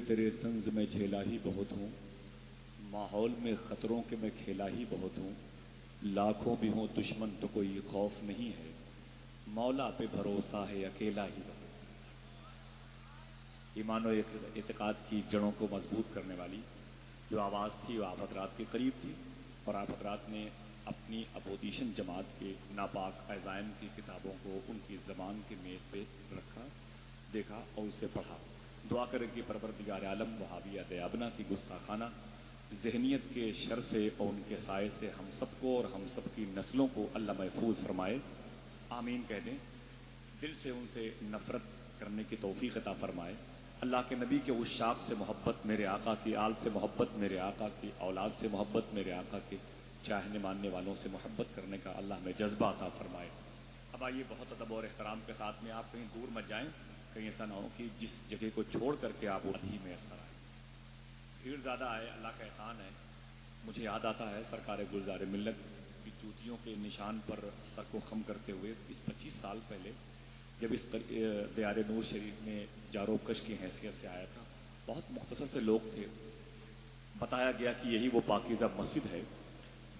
तेरे तंज में झेला ही बहुत हूँ, माहौल में खतरों के मैं खेला ही बहुत हूँ। लाखों भी हों दुश्मन तो कोई खौफ नहीं है, मौला पे भरोसा है अकेला ही बहुत। ईमान और इत्तेकाद की जड़ों को मजबूत करने वाली जो आवाज़ थी वो आप हज़रात के करीब थी, और आप हज़रात ने अपनी अपोजिशन जमात के नापाक अज़ाइम की किताबों को उनकी ज़बान के मेज़ पे रखा, देखा और उसे पढ़ा। दुआ करें कि परवरदिगार आलम वहाबिया दयाबना की गुस्ताखाना ज़हनियत के शर से और उनके साए से हम सबको और हम सब की नस्लों को अल्लाह महफूज फरमाए, आमीन कह दें। दिल से उनसे नफ़रत करने की तौफीक अता फरमाए। अल्लाह के नबी के उस शाख से मोहब्बत, मेरे आका की आल से मोहब्बत, मेरे आका की औलाद से मोहब्बत, मेरे आका के चाहने मानने वालों से मोहब्बत करने का अल्लाह में जज्बा अता फरमाए। अब आइए बहुत अदब और एहतराम के साथ में, आप कहीं दूर मत जाएं, कहीं ऐसा ना हो कि जिस जगह को छोड़ करके आप वहीं में असर आए। भीड़ ज़्यादा आए, अल्लाह का एहसान है। मुझे याद आता है सरकार गुलजार मिल्लत की जूतियों के निशान पर सर को खम करते हुए इस 25 साल पहले जब इस दयार नूर शरीफ में जारोकश की हैसियत से आया था, बहुत मुख्तसर से लोग थे। बताया गया कि यही वो पाकीज़ा मस्जिद है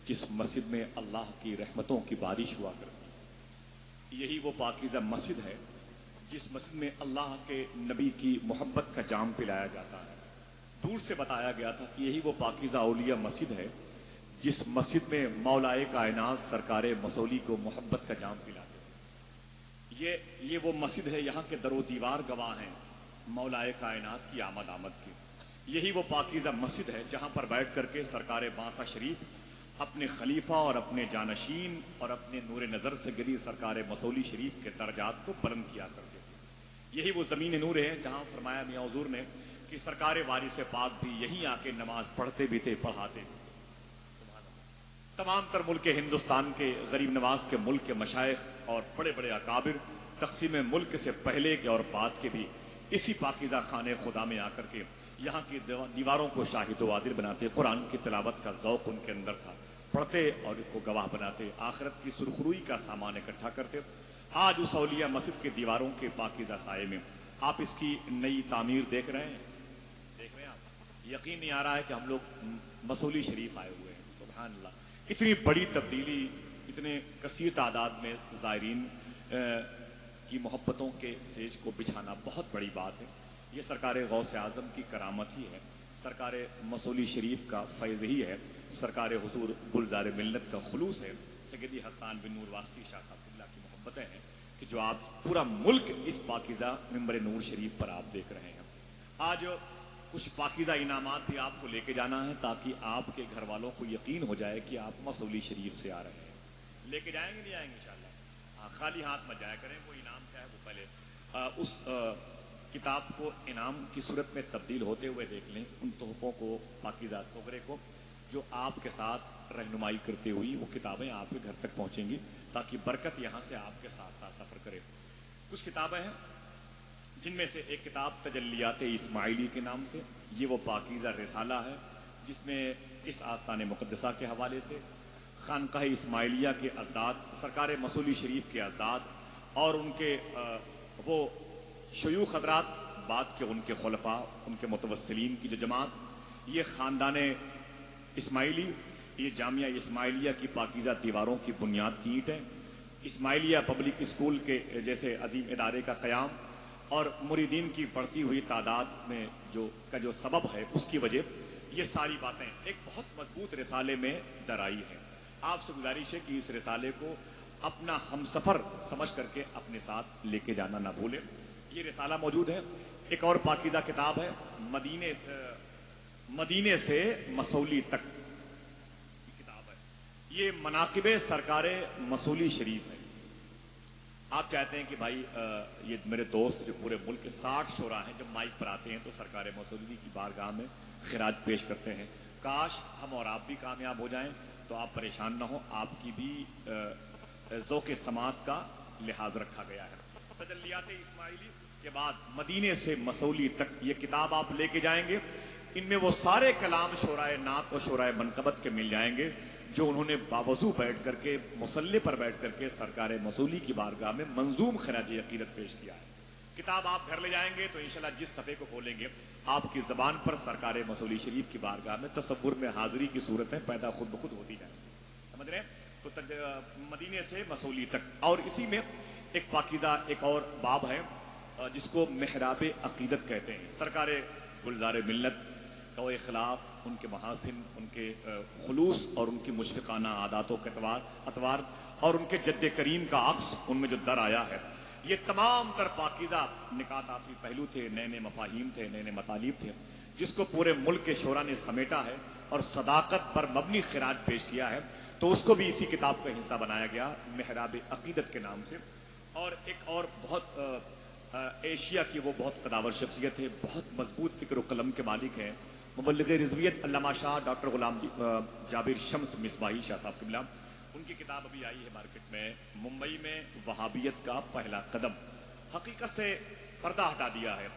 जिस मस्जिद में अल्लाह की रहमतों की बारिश हुआ करती। यही वो पाकीज़ा मस्जिद है जिस मस्जिद में अल्लाह के नबी की मोहब्बत का जाम पिलाया जाता है। दूर से बताया गया था कि यही वो पाकीज़ा औलिया मस्जिद है जिस मस्जिद में मौलाए कायनात सरकारे मसौली को मोहब्बत का जाम पिलाते। ये वो मस्जिद है, यहाँ के दरो दीवार गवाह हैं मौलाए कायनात की आमद की। यही वो पाकीज़ा मस्जिद है जहाँ पर बैठ करके सरकारे बांसा शरीफ अपने खलीफा और अपने जानशीन और अपने नूर नज़र से गिरी सरकारे मसौली शरीफ के दर्जात को बुलंद किया करते थे। यही वो ज़मीन नूर है जहाँ फरमाया मियां हुज़ूर ने कि सरकारे वारिस पाक भी यहीं आके नमाज पढ़ते भी थे, पढ़ाते भी। तमाम तर मुल्क हिंदुस्तान के गरीब नवाज के मुल्क के मशाइख और बड़े बड़े अकाबिर तक़सीम मुल्क से पहले के और बाद के भी इसी पाकीज़ा खाने खुदा में आकर के यहाँ की दीवारों को शाहिद व आदिल बनाते, कुरान की तिलावत का ज़ौक़ उनके अंदर था, पढ़ते और इनको गवाह बनाते, आखिरत की सुरखरुई का सामान इकट्ठा करते। आज उस औलिया मस्जिद के दीवारों के पाकीज़ा साए में आप इसकी नई तामीर देख रहे हैं आप, यकीन नहीं आ रहा है कि हम लोग मसौली शरीफ आए हुए हैं। सुभान अल्लाह, इतनी बड़ी तब्दीली, इतने कसीर तादाद में ज़ायरीन की मोहब्बतों के सेज को बिछाना बहुत बड़ी बात है। ये सरकार गौस आज़म की करामत ही है, सरकार मसौली शरीफ का फैज़ ही है, सरकार हुज़ूर गुलज़ार मिल्लत का खुलूस है, सैयदी हसन बिन नूर वास्ती शाह साहब की मोहब्बतें हैं कि जो आप पूरा मुल्क इस पाकीज़ा मिंबर नूर शरीफ पर आप देख रहे हैं। आज कुछ पाकीज़ा इनामात भी आपको लेके जाना है ताकि आपके घर वालों को यकीन हो जाए कि आप मसौली शरीफ से आ रहे हैं। लेके जाएंगे नहीं आएंगे इंशाअल्लाह। हाँ, खाली हाथ मत जाया करें। वो इनाम क्या है वो पहले उस किताब को इनाम की सूरत में तब्दील होते हुए देख लें, उन तोहफ़ों को, पाकीज़ा तोगरे को जो आपके साथ रहनुमाई करती हुई वो किताबें आपके घर तक पहुँचेंगी ताकि बरकत यहाँ से आपके साथ साथ सफ़र करे। कुछ किताबें हैं जिनमें से एक किताब तजल्लियात इस्माइली के नाम से, ये वो पाकीज़ा रिसाला है जिसमें इस आस्तान मुक़द्दसा के हवाले से खानकाह इस्माइलिया के अज़दाद, सरकार मसौली शरीफ के अज़दाद और उनके वो शयूख़ हज़रात, बाद के उनके खुलफा, उनके मुतवस्सिलीन की जो जमात, ये ख़ानदान इस्माइली, ये जामिया इस्माइलिया की पाकीज़ा दीवारों की बुनियाद की ईंट है। इस्माइलिया पब्लिक स्कूल के जैसे अजीम इदारे का क़याम और मुरीदीन की बढ़ती हुई तादाद में जो सबब है, उसकी वजह ये सारी बातें एक बहुत मजबूत रिसाले में दराई है। आपसे गुजारिश है कि इस रिसाले को अपना हमसफ़र समझ करके अपने साथ लेके जाना ना भूलें। ये रिसाला मौजूद है। एक और पाकीज़ा किताब है मदीने से मसौली तक की किताब है। ये मनाक़िबे सरकारे मसौली शरीफ है। आप चाहते हैं कि भाई ये मेरे दोस्त जो पूरे मुल्क के 60 शोरा हैं, जब माइक पर आते हैं तो सरकार मसौली की बारगाह में खिराज पेश करते हैं। काश हम और आप भी कामयाब हो जाएं तो आप परेशान ना हो, आपकी भी ज़ौक़ समात का लिहाज रखा गया है। तजल्लियात इस्माइली के बाद मदीने से मसौली तक ये किताब आप लेके जाएंगे, इनमें वो सारे कलाम शोराए नात और शोराए मनकबत के मिल जाएंगे जो उन्होंने बावजू बैठ करके, मुसल्ले पर बैठ करके सरकार मसौली की बारगाह में मंजूम खराज अकीदत पेश किया है। किताब आप घर ले जाएंगे तो इंशाल्लाह जिस सफ़े को खोलेंगे आपकी ज़बान पर सरकार मसूली शरीफ की बारगाह में तसव्वुर में हाजिरी की सूरतें पैदा खुद ब खुद होती जाए। समझ रहे हैं? तो मदीने से मसूली तक, और इसी में एक पाकीज़ा एक और बाब है जिसको महराब अकीदत कहते हैं। सरकार गुलजार मिल्लत का इखलाक, उनके महासिन, उनके खुलूस और उनकी मुशफ़िकाना आदातों के अतवार और उनके जद्द करीम का अक्स उनमें जो दर आया है, ये तमाम तर पाकीज़ा निकात आफरी पहलू थे, नए नए मफाहीम थे, नए नए मतालीब थे, जिसको पूरे मुल्क के शोरा ने समेटा है और सदाकत पर मबनी खिराज पेश किया है। तो उसको भी इसी किताब का हिस्सा बनाया गया महराब अकीदत के नाम से। और एक और बहुत एशिया की वो बहुत कदावर शख्सियत है, बहुत मजबूत फिक्र व कलम के मालिक हैं, मुबल्लिग रिज़वियत अल्लामा शाह डॉक्टर गुलाम जाबिर शम्स मिसबाही शाह साहब क़िबला। उनकी किताब अभी आई है मार्केट में, मुंबई में वहाबियत का पहला कदम। हकीकत से पर्दा हटा दिया है